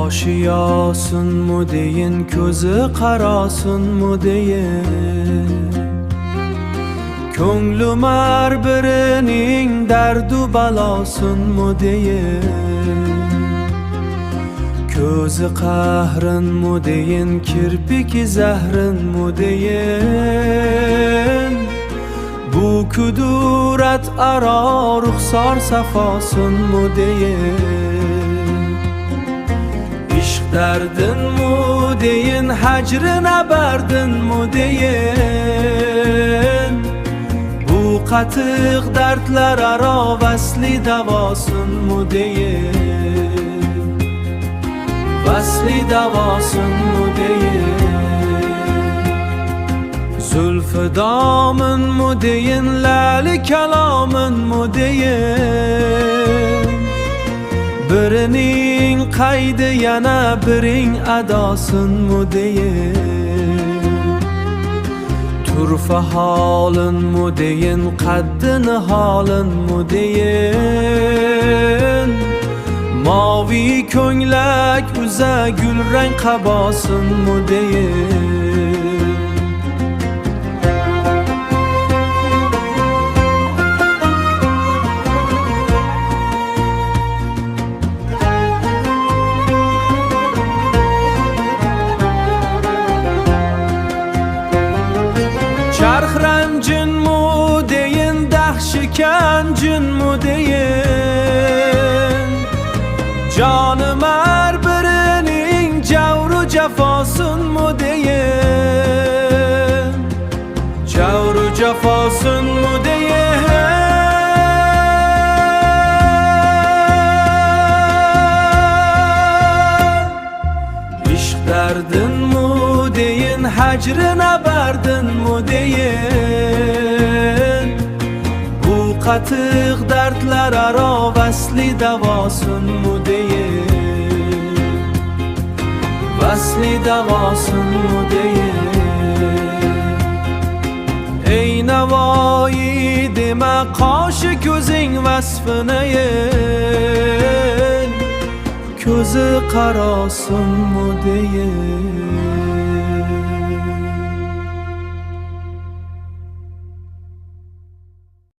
Oshiyosunmu deyin, ko'zi qarasunmu deyin, ko'nglim har birining dardu balosunmu deyin, ko'zi qahrinmu deyin, kirpiki zahrinmu deyin, bu kudurat aro ruxsor safosunmu deyin, ishq dardinmu deyin, hajrina bardinmu deyin, bu qatiq dardlar aro vasli davosunmu deyin, vasli davosunmu deyin, zulfi dominmu deyin, lali kalominmu deyin, birining qaydi yana biring adosunmu deyin, turfa holinmu deyin, qaddini holinmu deyin, moviy ko'nglak uza gulrang qabosunmu deyin. Charx ranjinmu deyin, dahshikan jinmu deyin, jonim har birining javru jafosunmu deyin, javru jafosunmu deyin, ishq dardinmu deyin, hajrina bardinmu deyin, bu qatiq dardlar aro vasli davosunmu deyin, vasli davosunmu deyin. Ey Navoiy dema qoshi ko'zing vasfini yin, ko'zi qarasunmu deyin.